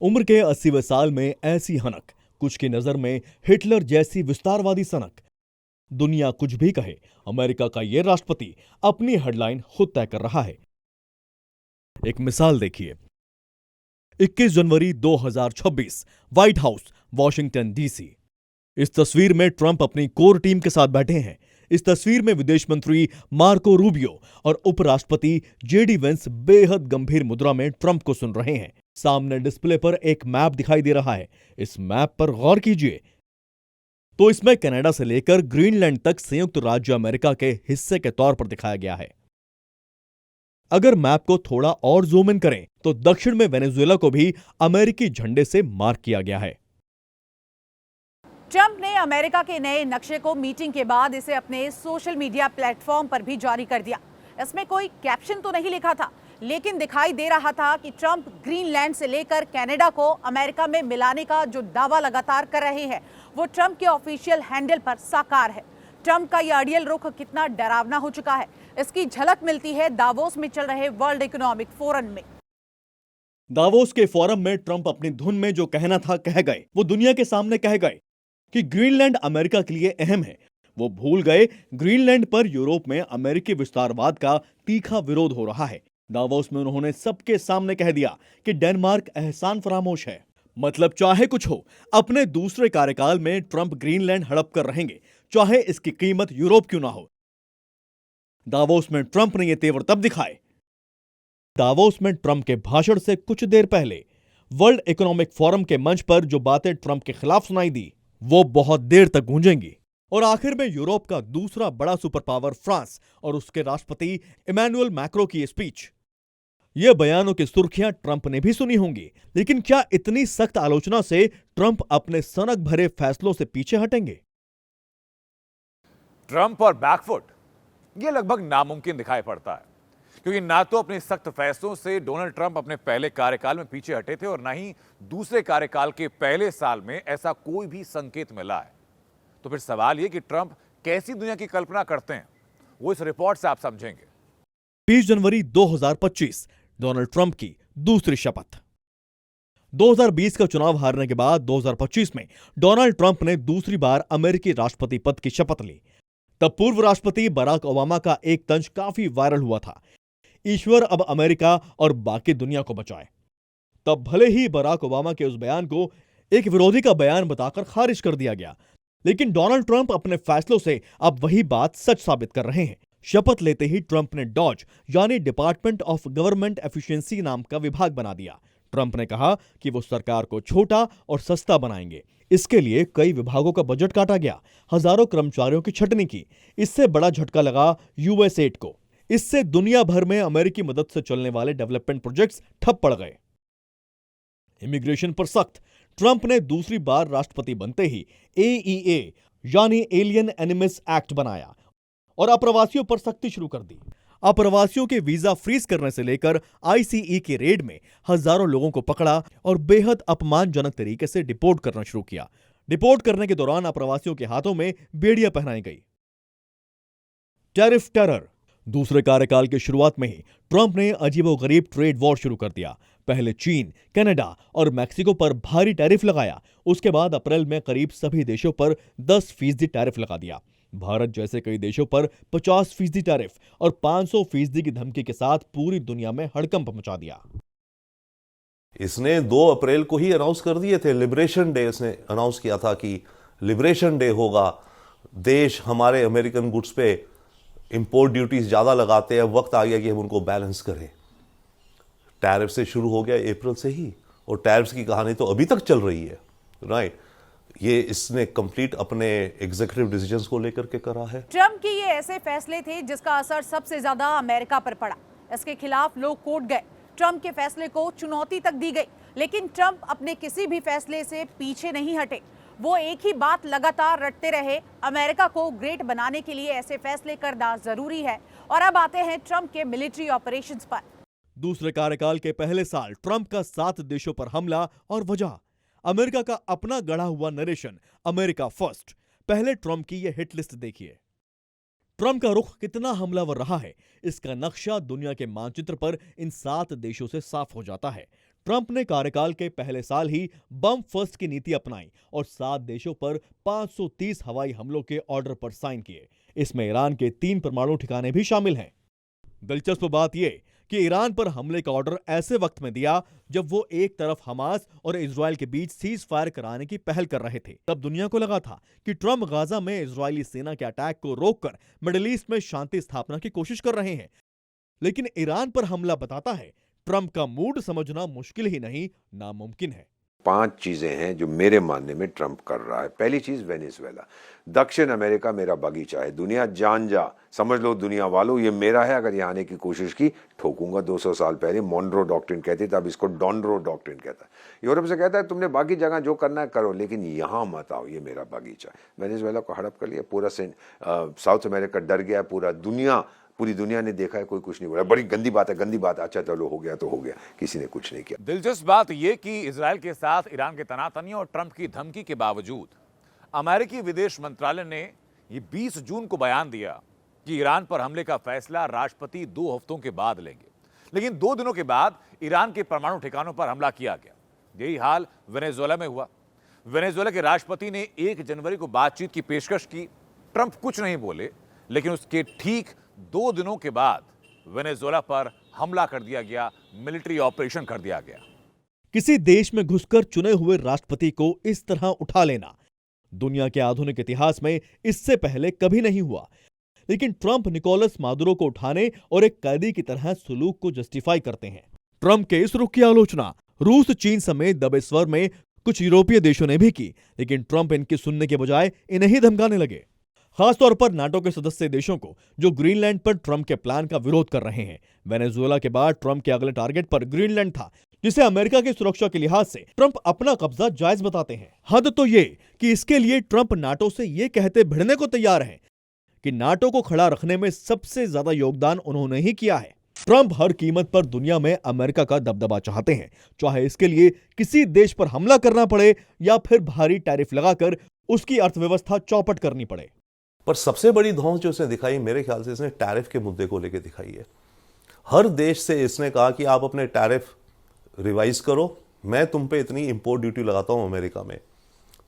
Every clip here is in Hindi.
उम्र के 80वें साल में ऐसी हनक, कुछ की नजर में हिटलर जैसी विस्तारवादी सनक। दुनिया कुछ भी कहे, अमेरिका का ये राष्ट्रपति अपनी हेडलाइन खुद तय कर रहा है। एक मिसाल देखिए। 21 जनवरी 2026, व्हाइट हाउस, वॉशिंगटन डीसी। इस तस्वीर में ट्रंप अपनी कोर टीम के साथ बैठे हैं। इस तस्वीर में विदेश मंत्री मार्को रूबियो और उपराष्ट्रपति जेडी वेंस बेहद गंभीर मुद्रा में ट्रंप को सुन रहे हैं। सामने डिस्प्ले पर एक मैप दिखाई दे रहा है। इस मैप पर गौर कीजिए तो इसमें कनाडा से लेकर ग्रीनलैंड तक संयुक्त राज्य अमेरिका के हिस्से के तौर पर दिखाया गया है। अगर मैप को थोड़ा और जूम इन करें तो दक्षिण में वेनेजुएला को भी अमेरिकी झंडे से मार्क किया गया है। ट्रंप ने अमेरिका के नए नक्शे को मीटिंग के बाद इसे अपने सोशल मीडिया प्लेटफॉर्म पर भी जारी कर दिया। इसमें कोई कैप्शन तो नहीं लिखा था, लेकिन दिखाई दे रहा था कि ट्रंप ग्रीनलैंड से लेकर कनाडा को अमेरिका में मिलाने का जो दावा लगातार कर रहे हैं, वो ट्रंप के ऑफिशियल हैंडल पर साकार है। ट्रंप का यह अड़ियल रुख कितना डरावना हो चुका है, इसकी झलक मिलती है दावोस में चल रहे वर्ल्ड इकोनॉमिक फोरम में। दावोस के फोरम में ट्रंप अपनी धुन में जो कहना था कह गए। वो दुनिया के सामने कह गए कि ग्रीनलैंड अमेरिका के लिए अहम है। वो भूल गए ग्रीनलैंड पर यूरोप में अमेरिकी विस्तारवाद का तीखा विरोध हो रहा है। दावोस में उन्होंने सबके सामने कह दिया कि डेनमार्क एहसान फरामोश है। मतलब चाहे कुछ हो, अपने दूसरे कार्यकाल में ट्रंप ग्रीनलैंड हड़प कर रहेंगे, चाहे इसकी कीमत यूरोप क्यों ना हो। दावोस में ट्रंप ने ये तेवर तब दिखाए। दावोस में ट्रंप के भाषण से कुछ देर पहले वर्ल्ड इकोनॉमिक फोरम के मंच पर जो बातें ट्रंप के खिलाफ सुनाई दी, वो बहुत देर तक गूंजेंगी। और आखिर में यूरोप का दूसरा बड़ा सुपर पावर फ्रांस और उसके राष्ट्रपति इमैनुअल मैक्रो की स्पीच। ये बयानों की सुर्खियां ट्रंप ने भी सुनी होंगी, लेकिन क्या इतनी सख्त आलोचना से ट्रंप अपने सनक भरे फैसलों से पीछे हटेंगे? ट्रंप और बैकफुट ये लगभग नामुमकिन दिखाई पड़ता है, क्योंकि ना तो अपने सख्त फैसलों से डोनाल्ड ट्रंप अपने पहले कार्यकाल में पीछे हटे थे और ना ही दूसरे कार्यकाल के पहले साल में ऐसा कोई भी संकेत मिला है। तो फिर सवाल यह कि ट्रंप कैसी दुनिया की कल्पना करते हैं, वो इस रिपोर्ट से आप समझेंगे। 20 जनवरी 2025, डोनाल्ड ट्रंप की दूसरी शपथ। 2020 का चुनाव हारने के बाद 2025 में डोनाल्ड ट्रंप ने दूसरी बार अमेरिकी राष्ट्रपति पद की शपथ ली। तब पूर्व राष्ट्रपति बराक ओबामा का एक तंज काफी वायरल हुआ था, ईश्वर अब अमेरिका और बाकी दुनिया को बचाए। तब भले ही बराक ओबामा के उस बयान को एक विरोधी का बयान बताकर खारिज कर दिया गया, लेकिन डोनाल्ड ट्रंप अपने फैसलों से अब वही बात सच साबित कर रहे हैं। शपथ लेते ही ट्रंप ने डॉज यानी डिपार्टमेंट ऑफ गवर्नमेंट एफिशिएंसी नाम का विभाग बना दिया। ट्रंप ने कहा कि वो सरकार को छोटा और सस्ता बनाएंगे। इसके लिए कई विभागों का बजट काटा गया, हजारों कर्मचारियों की छटनी की। इससे बड़ा झटका लगा यूएसएड को। इससे दुनिया भर में अमेरिकी मदद से चलने वाले डेवलपमेंट प्रोजेक्ट्स ठप पड़ गए। इमिग्रेशन पर सख्त। ट्रंप ने दूसरी बार राष्ट्रपति बनते ही एईए यानी एलियन एनिमिस एक्ट बनाया और अप्रवासियों पर सख्ती शुरू कर दी। अप्रवासियों के वीजा फ्रीज करने से लेकर आईसीई के रेड में हजारों लोगों को पकड़ा और बेहद अपमानजनक तरीके से डिपोर्ट करना शुरू किया। डिपोर्ट करने के दौरान अप्रवासियों के हाथों में बेड़ियां पहनाई गई। Tariff terror. दूसरे कार्यकाल की शुरुआत में ही ट्रंप ने अजीबोगरीब ट्रेड वॉर शुरू कर दिया। पहले चीन, कनाडा और मैक्सिको पर भारी टैरिफ लगाया। उसके बाद अप्रैल में करीब सभी देशों पर 10% टैरिफ लगा दिया। भारत जैसे कई देशों पर 50% टैरिफ और 500% की धमकी के साथ पूरी दुनिया में हड़कंप मचा दिया। इसने 2 अप्रैल को ही अनाउंस कर दिए थे, लिबरेशन डे। इसने अनाउंस किया था कि लिबरेशन डे होगा, देश हमारे अमेरिकन गुड्स पे इंपोर्ट ड्यूटीज ज्यादा लगाते हैं, वक्त आ गया कि हम उनको बैलेंस करें। टैरिफ से शुरू हो गया अप्रैल से ही, और टैरिफ्स की कहानी तो अभी तक चल रही है, राइट। ये इसने कंप्लीट अपने एग्जीक्यूटिव डिसीजंस को लेकर के करा है। ट्रंप के ये ऐसे फैसले थे जिसका असर सबसे ज्यादा अमेरिका पर पड़ा। इसके खिलाफ लोग कोर्ट गए, ट्रंप के फैसले को चुनौती तक दी गई, लेकिन ट्रंप अपने किसी भी फैसले से पीछे नहीं हटे। वो एक ही बात लगातार रटते रहे, अमेरिका को ग्रेट बनाने के लिए ऐसे फैसले करना जरूरी है। और अब आते हैं ट्रंप के मिलिट्री ऑपरेशंस पर। दूसरे कार्यकाल के पहले साल ट्रंप का 7 देशों पर हमला और वजह अमेरिका का अपना गढ़ा हुआ नरेशन, अमेरिका फर्स्ट। पहले ट्रंप की यह हिट लिस्ट देखिए। ट्रंप का रुख कितना हमलावर रहा है, इसका नक्शा दुनिया के मानचित्र पर इन 7 देशों से साफ हो जाता है। ट्रंप ने कार्यकाल के पहले साल ही बम फर्स्ट की नीति अपनाई और 7 देशों पर 530 हवाई हमलों के ऑर्डर पर साइन किए। इसमें ईरान के 3 परमाणु ठिकाने भी शामिल हैं। दिलचस्प बात यह कि ईरान पर हमले का ऑर्डर ऐसे वक्त में दिया जब वो एक तरफ हमास और इजरायल के बीच सीज फायर कराने की पहल कर रहे थे। तब दुनिया को लगा था कि ट्रंप गाजा में इजरायली सेना के अटैक को रोककर मिडिल ईस्ट में शांति स्थापना की कोशिश कर रहे हैं। लेकिन ईरान पर हमला बताता है ट्रंप का मूड समझना मुश्किल ही नहीं, नामुमकिन है। 5 चीजें हैं जो मेरे मानने में ट्रंप कर रहा है। पहली चीज वेनेजुएला, दक्षिण अमेरिका मेरा बगीचा है, दुनिया जान जा, समझ लो दुनिया वालों ये मेरा है, अगर यहाँ आने की कोशिश की ठोकूंगा। 200 साल पहले मॉनरो डॉक्ट्रिन कहती थी, अब इसको डॉनरो डॉक्ट्रिन कहता है। यूरोप से कहता है तुमने बाकी जगह जो करना है करो, लेकिन यहाँ मत आओ, ये मेरा बगीचा है। वेनेजुएला को हड़प कर लिया, पूरा साउथ अमेरिका डर गया, पूरी दुनिया ने देखा है, कोई कुछ नहीं बोला, बड़ी गंदी बात है, अच्छा चलो हो गया तो हो गया, किसी ने कुछ नहीं किया। दिलचस्प बात यह कि इजरायल के साथ ईरान के तनातनी और ट्रंप की धमकी के बावजूद अमेरिकी विदेश मंत्रालय ने यह 20 जून को बयान दिया कि ईरान पर हमले का फैसला राष्ट्रपति 2 हफ्तों के बाद लेंगे। लेकिन 2 दिनों के बाद ईरान के परमाणु ठिकानों पर हमला किया गया। यही हाल वेनेजुएला में हुआ। वेनेजुएला के राष्ट्रपति ने 1 जनवरी को बातचीत की पेशकश की। ट्रंप कुछ नहीं बोले, लेकिन उसके ठीक 2 दिनों के बाद वेनेजुएला पर हमला कर दिया गया, मिलिट्री ऑपरेशन कर दिया गया। किसी देश में घुसकर चुने हुए राष्ट्रपति को इस तरह उठा लेना दुनिया के आधुनिक इतिहास में इससे पहले कभी नहीं हुआ। लेकिन ट्रंप निकोलस मादुरो को उठाने और एक कैदी की तरह सलूक को जस्टिफाई करते हैं। ट्रंप के इस रुख की आलोचना रूस, चीन समेत दबे स्वर में कुछ यूरोपीय देशों ने भी की, लेकिन ट्रंप इनकी सुनने के बजाय इन्हें ही धमकाने लगे। खासतौर पर नाटो के सदस्य देशों को, जो ग्रीनलैंड पर ट्रंप के प्लान का विरोध कर रहे हैं। वेनेजुएला के बाद ट्रंप के अगले टारगेट पर ग्रीनलैंड था, जिसे अमेरिका की सुरक्षा के लिहाज से ट्रंप अपना कब्जा जायज बताते हैं। हद तो ये कि इसके लिए ट्रंप नाटो से ये कहते भिड़ने को तैयार हैं कि नाटो को खड़ा रखने में सबसे ज्यादा योगदान उन्होंने ही किया है। ट्रंप हर कीमत पर दुनिया में अमेरिका का दबदबा चाहते हैं, चाहे इसके लिए किसी देश पर हमला करना पड़े या फिर भारी टैरिफ लगाकर उसकी अर्थव्यवस्था चौपट करनी पड़े। पर सबसे बड़ी धौंस जो इसने दिखाई, मेरे ख्याल से इसने टैरिफ के मुद्दे को लेकर दिखाई है। हर देश से इसने कहा कि आप अपने टैरिफ रिवाइज करो, मैं तुम पे इतनी इंपोर्ट ड्यूटी लगाता हूं अमेरिका में,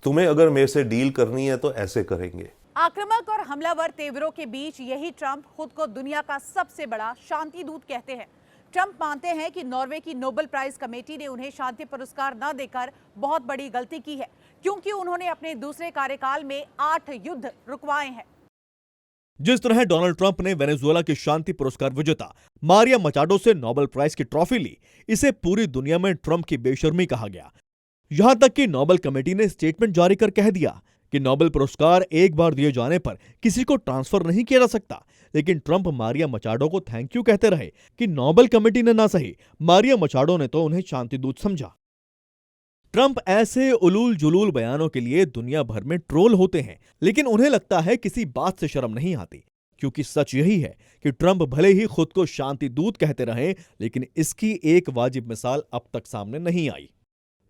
तुम्हें अगर मेरे से डील करनी है तो ऐसे करेंगे। आक्रामक और हमलावर तेवरों के बीच यही ट्रंप खुद को दुनिया का सबसे बड़ा शांति दूत कहते हैं। ट्रंप मानते हैं कि नॉर्वे की नोबेल प्राइज कमेटी ने उन्हें शांति पुरस्कार न देकर बहुत बड़ी गलती की है, क्योंकि उन्होंने अपने दूसरे कार्यकाल में 8 युद्ध रुकवाए हैं। जिस तरह डोनाल्ड ट्रंप ने वेनेजुएला की शांति पुरस्कार विजेता मारिया मचाडो से नोबेल प्राइज की ट्रॉफी ली, इसे पूरी दुनिया में ट्रंप की बेशर्मी कहा गया। यहां तक कि नोबेल कमेटी ने स्टेटमेंट जारी कर कह दिया कि नोबेल पुरस्कार एक बार दिए जाने पर किसी को ट्रांसफर नहीं किया जा सकता। लेकिन ट्रंप मारिया मचाडो को थैंक यू कहते रहे कि नोबेल कमेटी ने ना सही, मारिया मचाडो ने तो उन्हें शांति दूत समझा। ट्रंप ऐसे उलूल जुलूल बयानों के लिए दुनिया भर में ट्रोल होते हैं, लेकिन उन्हें लगता है किसी बात से शर्म नहीं आती, क्योंकि सच यही है कि ट्रंप भले ही खुद को शांति दूत कहते रहे, लेकिन इसकी एक वाजिब मिसाल अब तक सामने नहीं आई।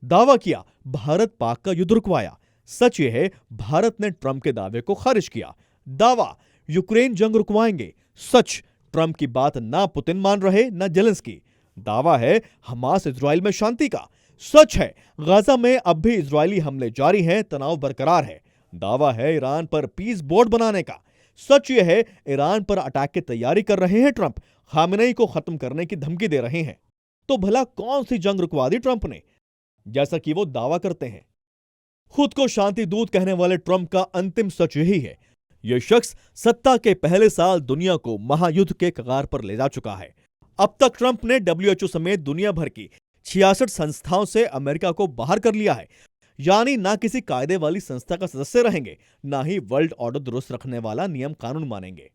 दावा किया भारत पाक का युद्ध रुकवाया, सच यह है भारत ने ट्रंप के दावे को खारिज किया। दावा यूक्रेन जंग रुकवाएंगे, सच ट्रंप की बात ना पुतिन मान रहे ना जेलेंस्की। दावा है हमास इजराइल में शांति का, सच है गाजा में अब भी इजरायली हमले जारी हैं, तनाव बरकरार है। दावा है ईरान पर पीस बोर्ड बनाने का, सच यह है ईरान पर अटैक की तैयारी कर रहे हैं ट्रंप, खामेनेई को खत्म करने की धमकी दे रहे हैं। तो भला कौन सी जंग रुकवा दी ट्रंप ने, जैसा कि वो दावा करते हैं? खुद को शांति दूत कहने वाले ट्रंप का अंतिम सच यही है। यह शख्स सत्ता के पहले साल दुनिया को महायुद्ध के कगार पर ले जा चुका है। अब तक ट्रंप ने WHO समेत दुनिया भर की 66 संस्थाओं से अमेरिका को बाहर कर लिया है, यानी ना किसी कायदे वाली संस्था का सदस्य रहेंगे, ना ही वर्ल्ड ऑर्डर दुरुस्त रखने वाला नियम कानून मानेंगे।